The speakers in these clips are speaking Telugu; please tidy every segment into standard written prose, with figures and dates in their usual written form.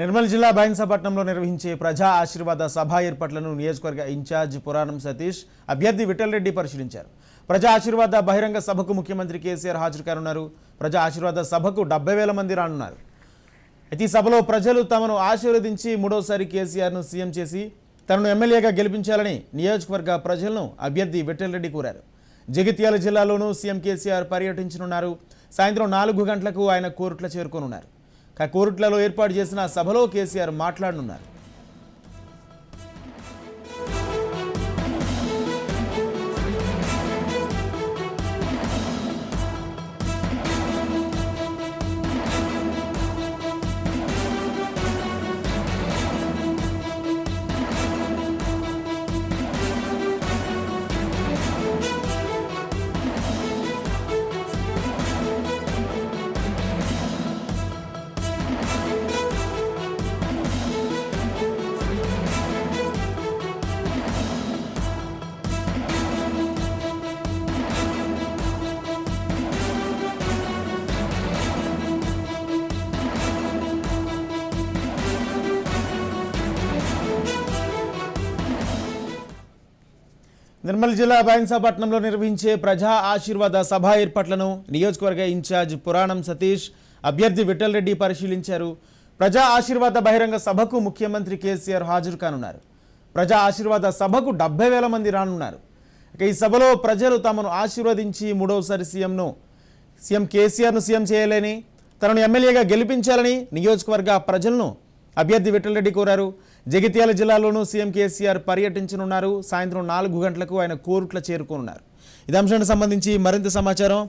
నిర్మల్ జిల్లా బైన్సపట్నంలో నిర్వహించే ప్రజా ఆశీర్వాద సభ ఏర్పాట్లను నియోజకవర్గ ఇన్ఛార్జ్ పురాణం సతీష్ అభ్యర్థి విఠల్ రెడ్డి పరిశీలించారు. ప్రజా ఆశీర్వాద బహిరంగ సభకు ముఖ్యమంత్రి కేసీఆర్ హాజరు కానున్నారు. ప్రజా ఆశీర్వాద సభకు 70,000 మంది రానున్నారు. ఈ సభలో ప్రజలు తమను ఆశీర్వదించి మూడోసారి కేసీఆర్ను సీఎం చేసి తనను ఎమ్మెల్యేగా గెలిపించాలని నియోజకవర్గ ప్రజలను అభ్యర్థి విఠల్ రెడ్డి కోరారు. జగిత్యాల జిల్లాలోనూ సీఎం కేసీఆర్ పర్యటించనున్నారు. సాయంత్రం 4 గంటలకు ఆయన కోరుట్ల చేరుకోనున్నారు. కోరుట్లలో ఏర్పాటు చేసిన సభలో కేసీఆర్ మాట్లాడనున్నారు. నిర్మల్ జిల్లా బైన్సపట్నంలో నిర్వహించే ప్రజా ఆశీర్వాద సభ ఏర్పాట్లను నియోజకవర్గ ఇన్ఛార్జ్ పురాణం సతీష్ అభ్యర్థి విఠల్ రెడ్డి పరిశీలించారు. ప్రజా ఆశీర్వాద బహిరంగ సభకు ముఖ్యమంత్రి కేసీఆర్ హాజరు కానున్నారు. ప్రజా ఆశీర్వాద సభకు 70,000 మంది రానున్నారు. ఈ సభలో ప్రజలు తమను ఆశీర్వదించి మూడవసారి సీఎం కేసీఆర్ను సీఎం చేయాలని తనను ఎమ్మెల్యేగా గెలిపించాలని నియోజకవర్గ ప్రజలను అభ్యర్థి విఠల్ రెడ్డి కోరారు. జగిత్యాల జిల్లాలోనూ సీఎం కేసీఆర్ పర్యటించనున్నారు. సాయంత్రం 4 గంటలకు ఆయన కోరుట్ల చేరుకోనున్నారు. ఇదే అంశానికి సంబంధించి మరింత సమాచారం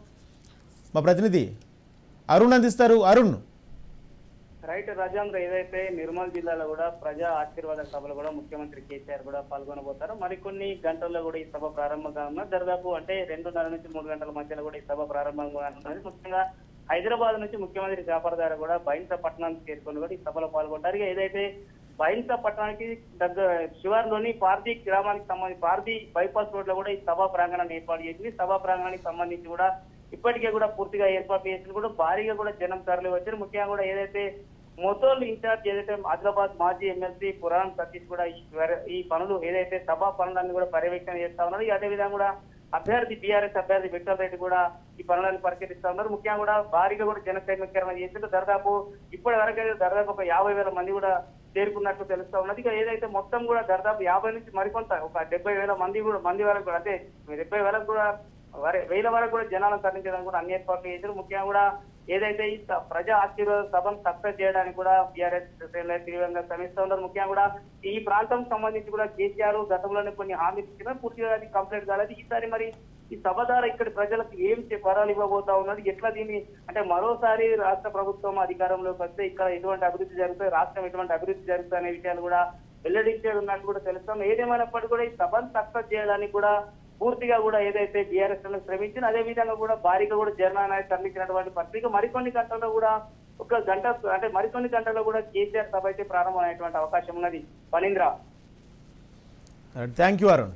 మా ప్రతినిధి అరుణ్ అందిస్తారు. అరుణ్. రైట్ రాజేంద్ర, ఏదైతే నిర్మల్ జిల్లాలో కూడా ప్రజా ఆశీర్వాద సభలో కూడా ముఖ్యమంత్రి కేసీఆర్ కూడా పాల్గొనబోతారు. మరికొన్ని గంటల్లో కూడా ఈ సభ ప్రారంభంగా ఉన్న దాదాపు అంటే 2:30 నుంచి 3 గంటల మధ్యలో కూడా ఈ సభ ప్రారంభంగా ఉన్నది. ముఖ్యంగా హైదరాబాద్ నుంచి ముఖ్యమంత్రి జాఫర్ గారు కూడా బైన్సపట్నానికి చేరుకొని కూడా ఈ సభలో పాల్గొంటారు. ఏదైతే బైన్సపట్నానికి దగ్గర శివార్లోని పార్దీ గ్రామానికి సంబంధించి పార్దీ బైపాస్ రోడ్ లో కూడా ఈ సభా ప్రాంగణాన్ని ఏర్పాటు చేసింది. సభా ప్రాంగణానికి సంబంధించి కూడా ఇప్పటికే కూడా పూర్తిగా ఏర్పాటు చేసింది. కూడా భారీగా కూడా జనం తరలి వచ్చారు. ముఖ్యంగా కూడా ఏదైతే మొతోల్ ఇన్ఛార్జ్ ఏదైతే ఆదిలాబాద్ మాజీ ఎమ్మెల్సీ పురాణం సతీష్ కూడా ఈ పనులు ఏదైతే సభా పనులన్నీ కూడా పర్యవేక్షణ చేస్తా ఉన్నారు. అదేవిధంగా కూడా అభ్యర్థి బీఆర్ఎస్ అభ్యర్థి విఠల్ రెడ్డి కూడా ఈ పనులను పరిశీలిస్తా ఉన్నారు. ముఖ్యంగా కూడా భారీగా కూడా జన సమీకరణ చేసింది. దాదాపు ఇప్పటి వరకు దాదాపు ఒక 50,000 మంది కూడా చేరుకున్నట్టు తెలుస్తా ఉన్నది. ఇక ఏదైతే మొత్తం కూడా దాదాపు 50 నుంచి మరికొంత ఒక 70,000 మంది వరకు కూడా అంటే 70,000 కూడా 1,000 వరకు కూడా జనాలను తరలించడానికి కూడా అన్ని ఏర్పాట్లు చేశారు. ముఖ్యంగా కూడా ఏదైతే ఈ ప్రజా ఆశీర్వాద సభను సక్సెస్ చేయడానికి కూడా బీఆర్ఎస్ తీవ్రంగా శ్రమిస్తూ ఉన్నారు. ముఖ్యంగా కూడా ఈ ప్రాంతం సంబంధించి కూడా కేసీఆర్ గతంలోనే కొన్ని హామీలు ఇచ్చినా పూర్తిగా అది కంప్లీట్ కాలేదు. ఈసారి మరి ఈ సభ ద్వారా ఇక్కడ ప్రజలకు ఏం వరాలు ఇవ్వబోతా ఉన్నది, ఎట్లా దీన్ని అంటే మరోసారి రాష్ట్ర ప్రభుత్వం అధికారంలోకి వస్తే ఇక్కడ ఎటువంటి అభివృద్ధి జరుగుతుంది, రాష్ట్రం ఎటువంటి అభివృద్ధి జరుగుతుంది అనే విషయాలు కూడా వెల్లడించేది ఉన్నట్టు కూడా తెలుస్తాం. ఏదేమైనప్పటికీ కూడా ఈ సభను సక్సెస్ చేయడానికి కూడా పూర్తిగా కూడా ఏదైతే బీఆర్ఎస్ శ్రమించింది అదే విధంగా కూడా భారీగా కూడా జనాన్ని తరలించినటువంటి పరిస్థితి. మరికొన్ని గంటల్లో కూడా మరికొన్ని గంటల్లో కూడా కేసీఆర్ సభ అయితే ప్రారంభమైనటువంటి అవకాశం ఉన్నది. ఫణీంద్ర. Thank you Arun.